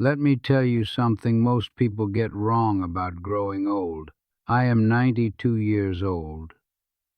Let me tell you something most people get wrong about growing old. I am 92 years old,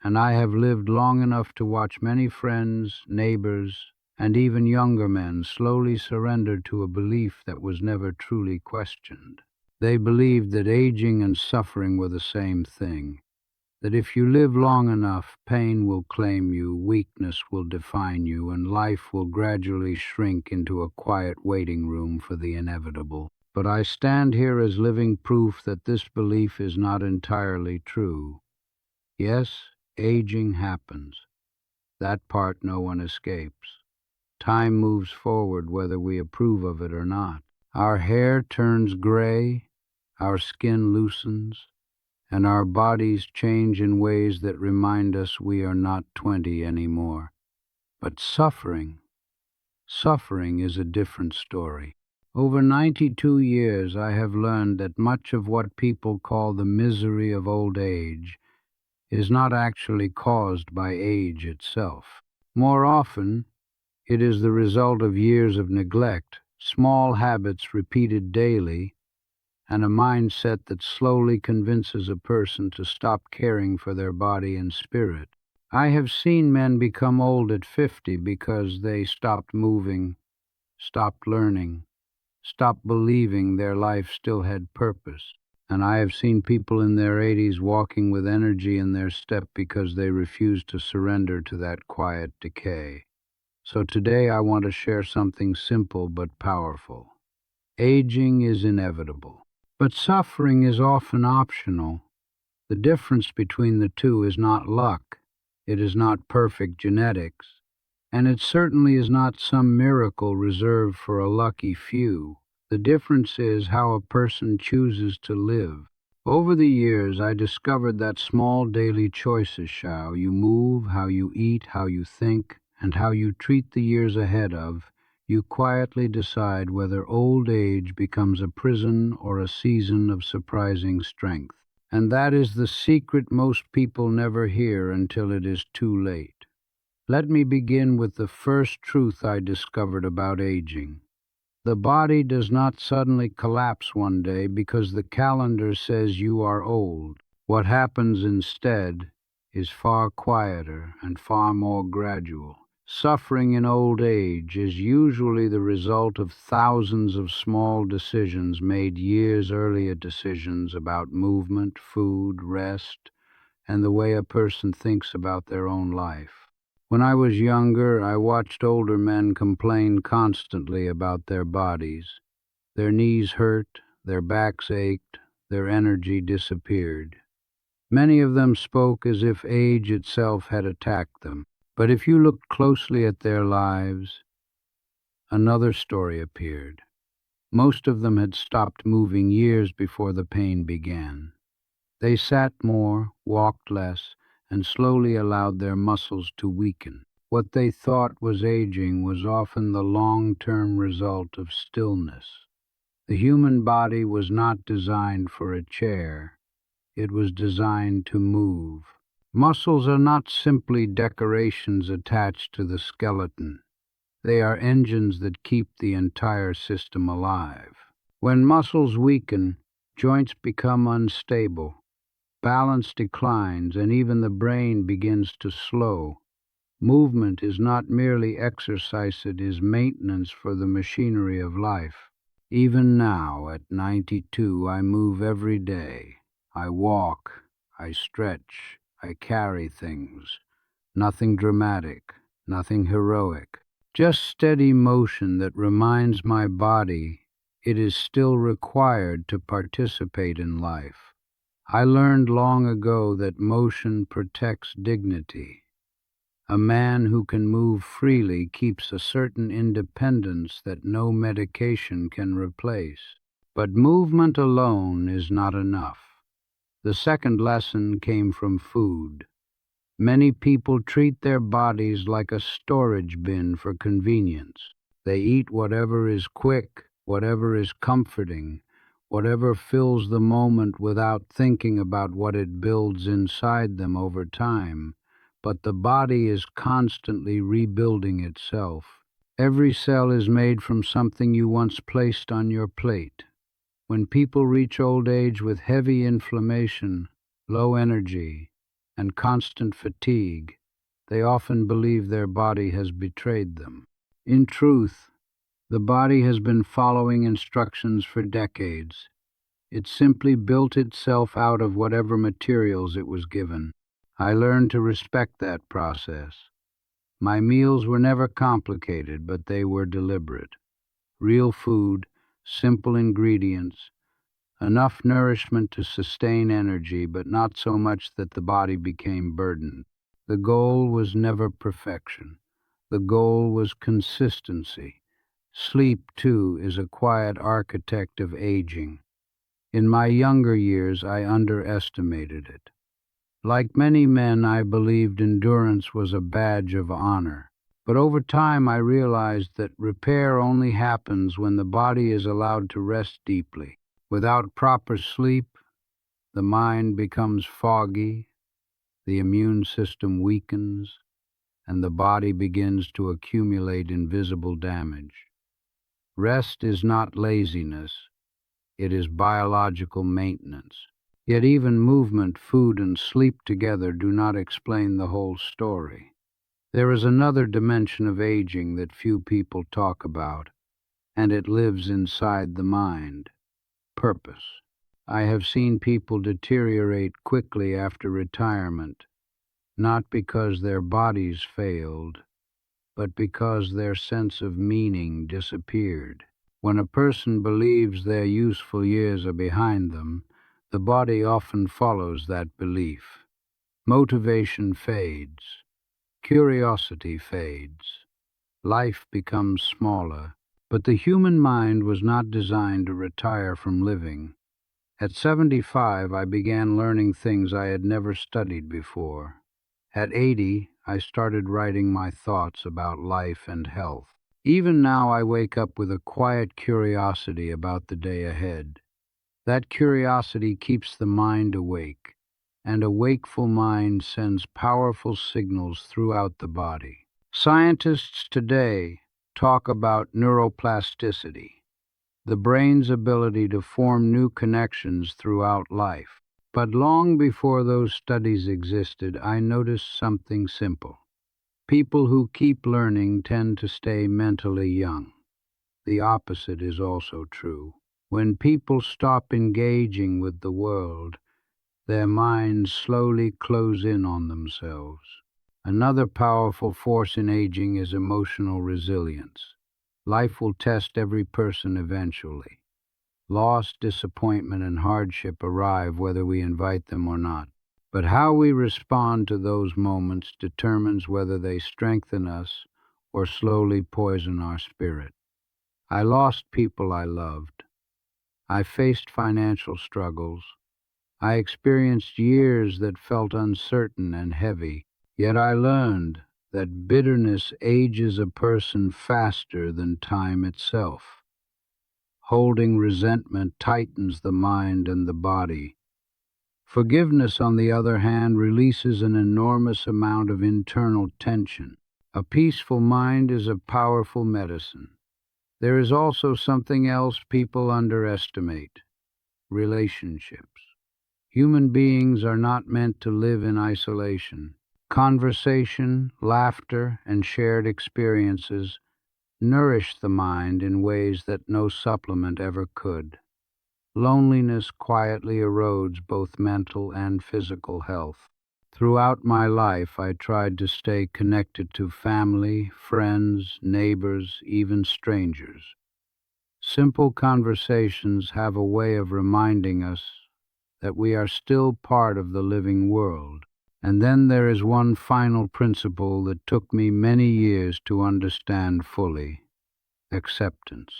and I have lived long enough to watch many friends, neighbors, and even younger men slowly surrender to a belief that was never truly questioned. They believed that aging and suffering were the same thing, that if you live long enough, pain will claim you, weakness will define you, and life will gradually shrink into a quiet waiting room for the inevitable. But I stand here as living proof that this belief is not entirely true. Yes, aging happens. That part no one escapes. Time moves forward whether we approve of it or not. Our hair turns gray, our skin loosens, and our bodies change in ways that remind us we are not 20 anymore. But suffering is a different story. Over 92 years, I have learned that much of what people call the misery of old age is not actually caused by age itself. More often, it is the result of years of neglect, small habits repeated daily, and a mindset that slowly convinces a person to stop caring for their body and spirit. I have seen men become old at 50 because they stopped moving, stopped learning, stopped believing their life still had purpose. And I have seen people in their 80s walking with energy in their step because they refused to surrender to that quiet decay. So today I want to share something simple but powerful. Aging is inevitable, but suffering is often optional. The difference between the two is not luck, it is not perfect genetics, and it certainly is not some miracle reserved for a lucky few. The difference is how a person chooses to live. Over the years, I discovered that small daily choices, how you move, how you eat, how you think, and how you treat the years ahead of, you quietly decide whether old age becomes a prison or a season of surprising strength. And that is the secret most people never hear until it is too late. Let me begin with the first truth I discovered about aging. The body does not suddenly collapse one day because the calendar says you are old. What happens instead is far quieter and far more gradual. Suffering in old age is usually the result of thousands of small decisions made years earlier, decisions about movement, food, rest, and the way a person thinks about their own life. When I was younger, I watched older men complain constantly about their bodies. Their knees hurt, their backs ached, their energy disappeared. Many of them spoke as if age itself had attacked them. But if you looked closely at their lives, another story appeared. Most of them had stopped moving years before the pain began. They sat more, walked less, and slowly allowed their muscles to weaken. What they thought was aging was often the long-term result of stillness. The human body was not designed for a chair. It was designed to move. Muscles are not simply decorations attached to the skeleton. They are engines that keep the entire system alive. When muscles weaken, joints become unstable. Balance declines, and even the brain begins to slow. Movement is not merely exercise, it is maintenance for the machinery of life. Even now, at 92, I move every day. I walk, I stretch, I carry things. Nothing dramatic, nothing heroic. Just steady motion that reminds my body it is still required to participate in life. I learned long ago that motion protects dignity. A man who can move freely keeps a certain independence that no medication can replace. But movement alone is not enough. The second lesson came from food. Many people treat their bodies like a storage bin for convenience. They eat whatever is quick, whatever is comforting, whatever fills the moment without thinking about what it builds inside them over time. But the body is constantly rebuilding itself. Every cell is made from something you once placed on your plate. When people reach old age with heavy inflammation, low energy, and constant fatigue, they often believe their body has betrayed them. In truth, the body has been following instructions for decades. It simply built itself out of whatever materials it was given. I learned to respect that process. My meals were never complicated, but they were deliberate. Real food, simple ingredients, enough nourishment to sustain energy, but not so much that the body became burdened. The goal was never perfection. The goal was consistency. Sleep, too, is a quiet architect of aging. In my younger years, I underestimated it. Like many men, I believed endurance was a badge of honor. But over time, I realized that repair only happens when the body is allowed to rest deeply. Without proper sleep, the mind becomes foggy, the immune system weakens, and the body begins to accumulate invisible damage. Rest is not laziness, it is biological maintenance. Yet even movement, food, and sleep together do not explain the whole story. There is another dimension of aging that few people talk about, and it lives inside the mind: purpose. I have seen people deteriorate quickly after retirement, not because their bodies failed, but because their sense of meaning disappeared. When a person believes their useful years are behind them, the body often follows that belief. Motivation fades, curiosity fades, life becomes smaller, but the human mind was not designed to retire from living. At 75, I began learning things I had never studied before. At 80, I started writing my thoughts about life and health. Even now, I wake up with a quiet curiosity about the day ahead. That curiosity keeps the mind awake, and a wakeful mind sends powerful signals throughout the body. Scientists today talk about neuroplasticity, the brain's ability to form new connections throughout life. But long before those studies existed, I noticed something simple. People who keep learning tend to stay mentally young. The opposite is also true. When people stop engaging with the world, their minds slowly close in on themselves. Another powerful force in aging is emotional resilience. Life will test every person eventually. Loss, disappointment, and hardship arrive whether we invite them or not. But how we respond to those moments determines whether they strengthen us or slowly poison our spirit. I lost people I loved. I faced financial struggles. I experienced years that felt uncertain and heavy. Yet I learned that bitterness ages a person faster than time itself. Holding resentment tightens the mind and the body. Forgiveness, on the other hand, releases an enormous amount of internal tension. A peaceful mind is a powerful medicine. There is also something else people underestimate: relationships. Human beings are not meant to live in isolation. Conversation, laughter, and shared experiences nourish the mind in ways that no supplement ever could. Loneliness quietly erodes both mental and physical health. Throughout my life, I tried to stay connected to family, friends, neighbors, even strangers. Simple conversations have a way of reminding us that we are still part of the living world. And then there is one final principle that took me many years to understand fully: acceptance.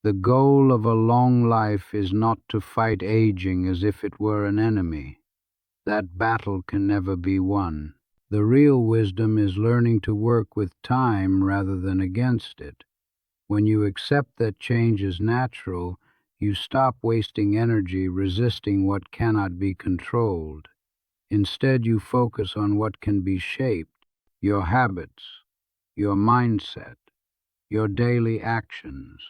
The goal of a long life is not to fight aging as if it were an enemy. That battle can never be won. The real wisdom is learning to work with time rather than against it. When you accept that change is natural, you stop wasting energy resisting what cannot be controlled. Instead, you focus on what can be shaped: your habits, your mindset, your daily actions.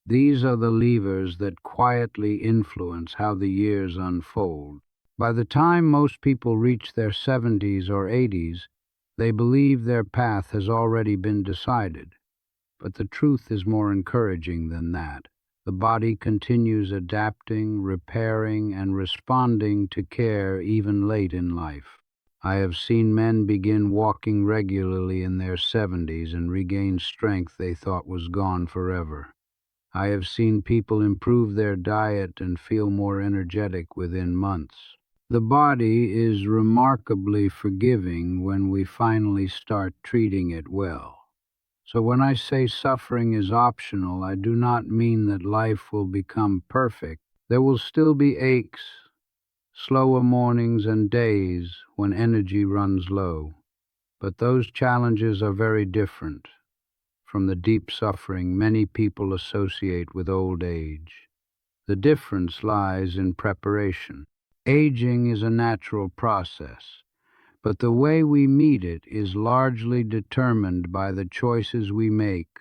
These are the levers that quietly influence how the years unfold. By the time most people reach their 70s or 80s, they believe their path has already been decided. But the truth is more encouraging than that. The body continues adapting, repairing, and responding to care even late in life. I have seen men begin walking regularly in their 70s and regain strength they thought was gone forever. I have seen people improve their diet and feel more energetic within months. The body is remarkably forgiving when we finally start treating it well. So when I say suffering is optional, I do not mean that life will become perfect. There will still be aches, slower mornings and days when energy runs low. But those challenges are very different from the deep suffering many people associate with old age. The difference lies in preparation. Aging is a natural process, but the way we meet it is largely determined by the choices we make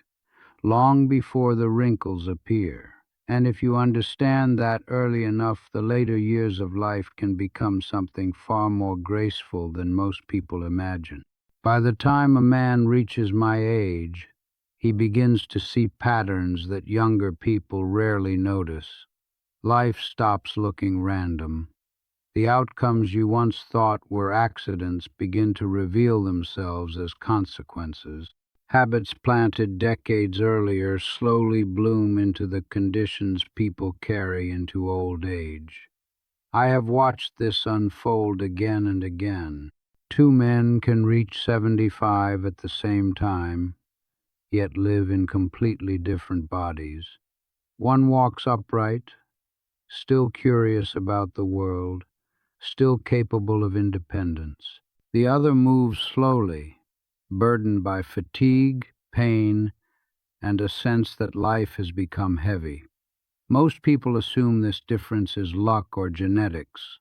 long before the wrinkles appear. And if you understand that early enough, the later years of life can become something far more graceful than most people imagine. By the time a man reaches my age, he begins to see patterns that younger people rarely notice. Life stops looking random. The outcomes you once thought were accidents begin to reveal themselves as consequences. Habits planted decades earlier slowly bloom into the conditions people carry into old age. I have watched this unfold again and again. Two men can reach 75 at the same time, yet live in completely different bodies. One walks upright, still curious about the world, still capable of independence. The other moves slowly, burdened by fatigue, pain, and a sense that life has become heavy. Most people assume this difference is luck or genetics,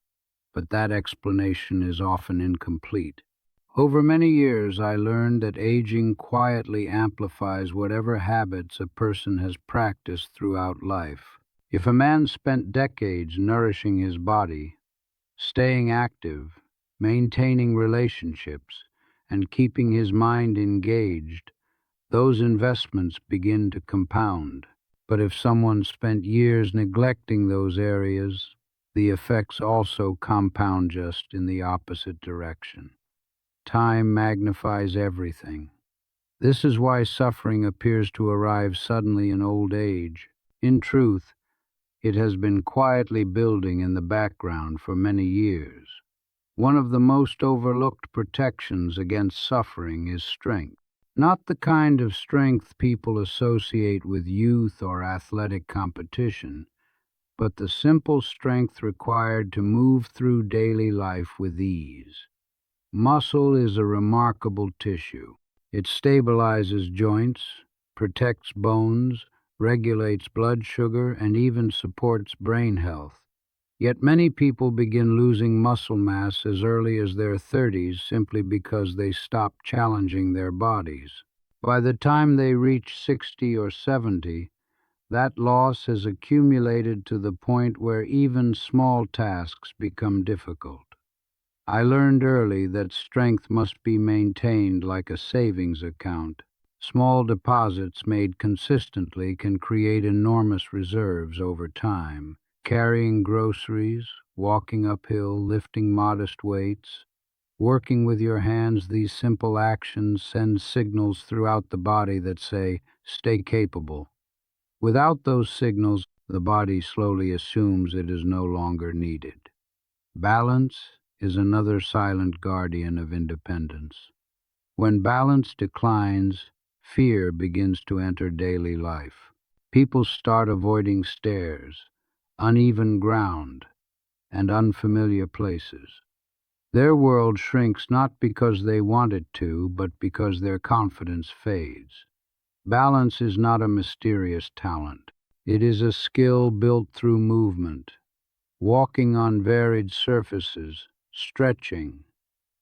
but that explanation is often incomplete. Over many years, I learned that aging quietly amplifies whatever habits a person has practiced throughout life. If a man spent decades nourishing his body, staying active, maintaining relationships, and keeping his mind engaged, those investments begin to compound. But if someone spent years neglecting those areas, the effects also compound just in the opposite direction. Time magnifies everything. This is why suffering appears to arrive suddenly in old age. In truth, it has been quietly building in the background for many years. One of the most overlooked protections against suffering is strength. Not the kind of strength people associate with youth or athletic competition, but the simple strength required to move through daily life with ease. Muscle is a remarkable tissue. It stabilizes joints, protects bones, regulates blood sugar, and even supports brain health. Yet many people begin losing muscle mass as early as their 30s simply because they stop challenging their bodies. By the time they reach 60 or 70, that loss has accumulated to the point where even small tasks become difficult. I learned early that strength must be maintained like a savings account. Small deposits made consistently can create enormous reserves over time. Carrying groceries, walking uphill, lifting modest weights, working with your hands, these simple actions send signals throughout the body that say, stay capable. Without those signals, the body slowly assumes it is no longer needed. Balance is another silent guardian of independence. When balance declines, fear begins to enter daily life. People start avoiding stairs, uneven ground, and unfamiliar places. Their world shrinks not because they want it to, but because their confidence fades. Balance is not a mysterious talent. It is a skill built through movement, walking on varied surfaces, stretching,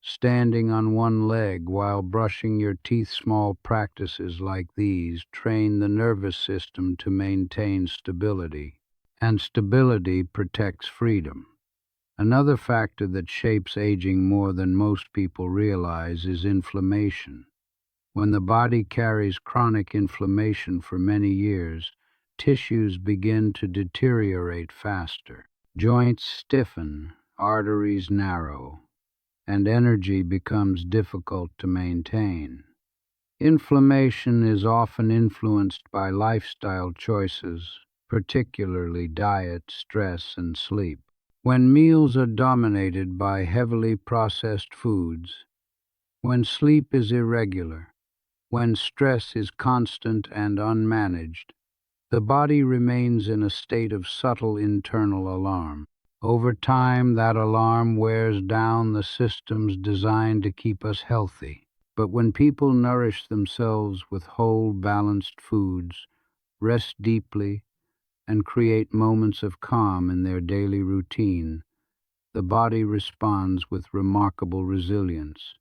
Standing on one leg while brushing your teeth. Small practices like these train the nervous system to maintain stability, and stability protects freedom. Another factor that shapes aging more than most people realize is inflammation. When the body carries chronic inflammation for many years, tissues begin to deteriorate faster. Joints stiffen, arteries narrow, and energy becomes difficult to maintain. Inflammation is often influenced by lifestyle choices, particularly diet, stress, and sleep. When meals are dominated by heavily processed foods, when sleep is irregular, when stress is constant and unmanaged, the body remains in a state of subtle internal alarm. Over time, that alarm wears down the systems designed to keep us healthy. But when people nourish themselves with whole, balanced foods, rest deeply, and create moments of calm in their daily routine, the body responds with remarkable resilience.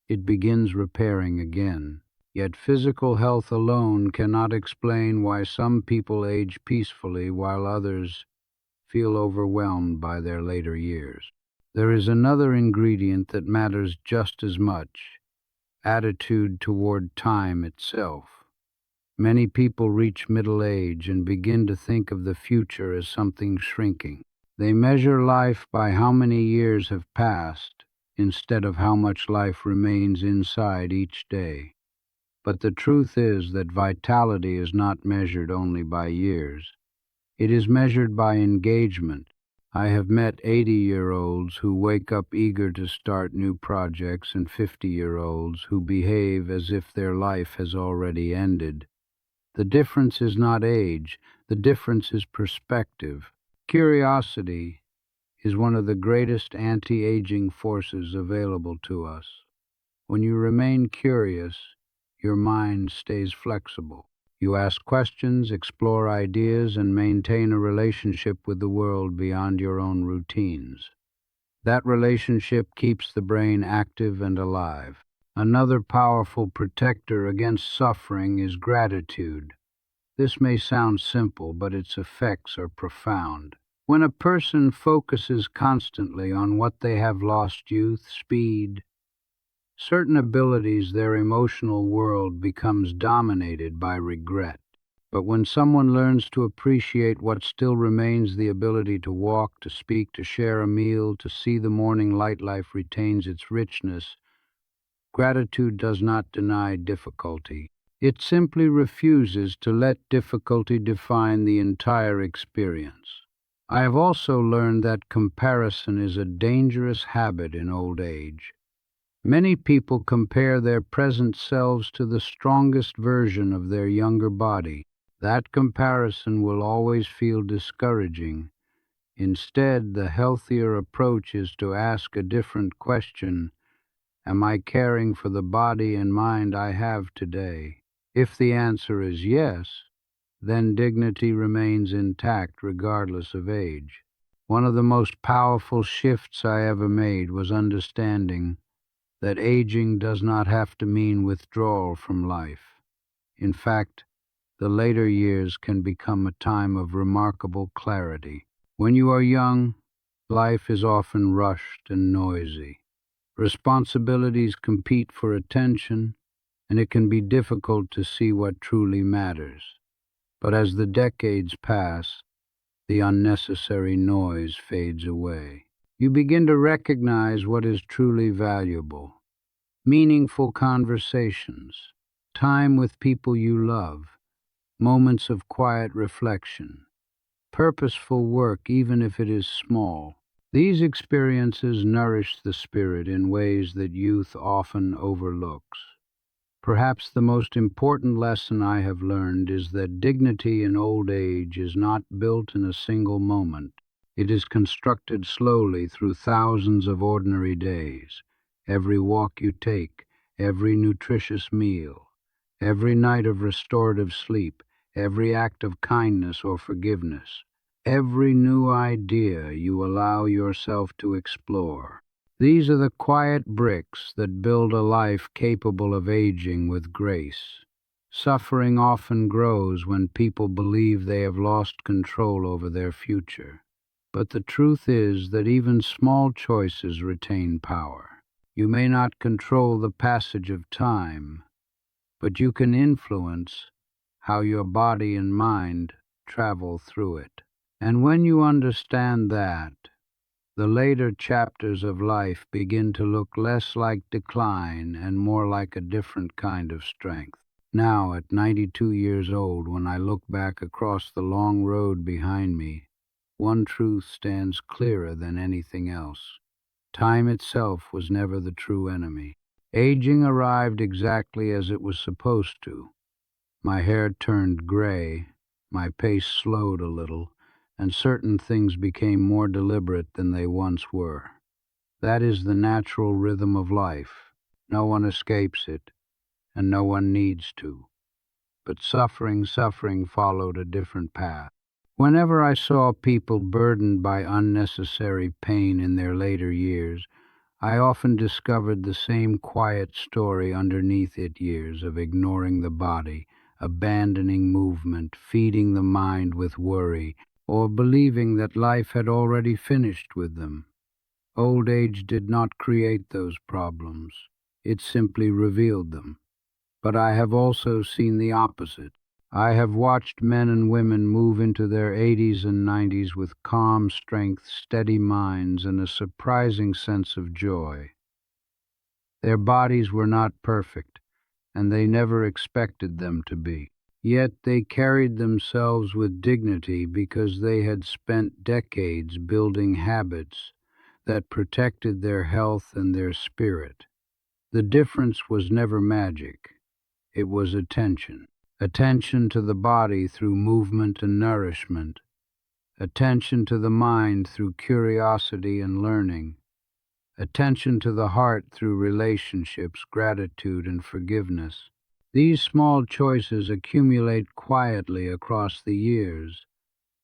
It begins repairing again. Yet physical health alone cannot explain why some people age peacefully while others feel overwhelmed by their later years. There is another ingredient that matters just as much: attitude toward time itself. Many people reach middle age and begin to think of the future as something shrinking. They measure life by how many years have passed instead of how much life remains inside each day. But the truth is that vitality is not measured only by years. It is measured by engagement. I have met 80-year-olds who wake up eager to start new projects and 50-year-olds who behave as if their life has already ended. The difference is not age, the difference is perspective. Curiosity is one of the greatest anti-aging forces available to us. When you remain curious, your mind stays flexible. You ask questions, explore ideas, and maintain a relationship with the world beyond your own routines. That relationship keeps the brain active and alive. Another powerful protector against suffering is gratitude. This may sound simple, but its effects are profound. When a person focuses constantly on what they have lost, youth, speed, certain abilities, their emotional world becomes dominated by regret. But when someone learns to appreciate what still remains, the ability to walk, to speak, to share a meal, to see the morning light, life retains its richness. Gratitude does not deny difficulty. It simply refuses to let difficulty define the entire experience. I have also learned that comparison is a dangerous habit in old age. Many people compare their present selves to the strongest version of their younger body. That comparison will always feel discouraging. Instead, the healthier approach is to ask a different question: am I caring for the body and mind I have today? If the answer is yes, then dignity remains intact regardless of age. One of the most powerful shifts I ever made was understanding that aging does not have to mean withdrawal from life. In fact, the later years can become a time of remarkable clarity. When you are young, life is often rushed and noisy. Responsibilities compete for attention, and it can be difficult to see what truly matters. But as the decades pass, the unnecessary noise fades away. You begin to recognize what is truly valuable: meaningful conversations, time with people you love, moments of quiet reflection, purposeful work even if it is small. These experiences nourish the spirit in ways that youth often overlooks. Perhaps the most important lesson I have learned is that dignity in old age is not built in a single moment. It is constructed slowly through thousands of ordinary days. Every walk you take, every nutritious meal, every night of restorative sleep, every act of kindness or forgiveness, every new idea you allow yourself to explore. These are the quiet bricks that build a life capable of aging with grace. Suffering often grows when people believe they have lost control over their future. But the truth is that even small choices retain power. You may not control the passage of time, but you can influence how your body and mind travel through it. And when you understand that, the later chapters of life begin to look less like decline and more like a different kind of strength. Now, at 92 years old, when I look back across the long road behind me, one truth stands clearer than anything else. Time itself was never the true enemy. Aging arrived exactly as it was supposed to. My hair turned gray, my pace slowed a little, and certain things became more deliberate than they once were. That is the natural rhythm of life. No one escapes it, and no one needs to. But suffering followed a different path. Whenever I saw people burdened by unnecessary pain in their later years, I often discovered the same quiet story underneath it: years of ignoring the body, abandoning movement, feeding the mind with worry, or believing that life had already finished with them. Old age did not create those problems. It simply revealed them. But I have also seen the opposite. I have watched men and women move into their 80s and 90s with calm strength, steady minds, and a surprising sense of joy. Their bodies were not perfect, and they never expected them to be. Yet they carried themselves with dignity because they had spent decades building habits that protected their health and their spirit. The difference was never magic. It was attention. Attention to the body through movement and nourishment. Attention to the mind through curiosity and learning. Attention to the heart through relationships, gratitude, and forgiveness. These small choices accumulate quietly across the years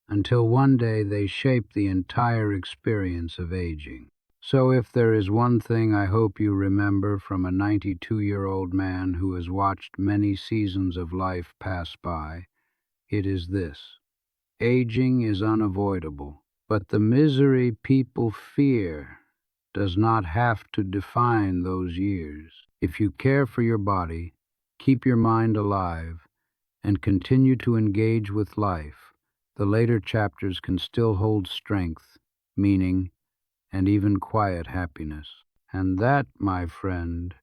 until one day they shape the entire experience of aging. So if there is one thing I hope you remember from a 92-year-old man who has watched many seasons of life pass by, it is this: aging is unavoidable, but the misery people fear does not have to define those years. If you care for your body, keep your mind alive, and continue to engage with life, the later chapters can still hold strength, meaning, and even quiet happiness. And that, my friend,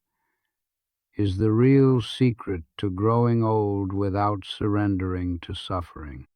is the real secret to growing old without surrendering to suffering.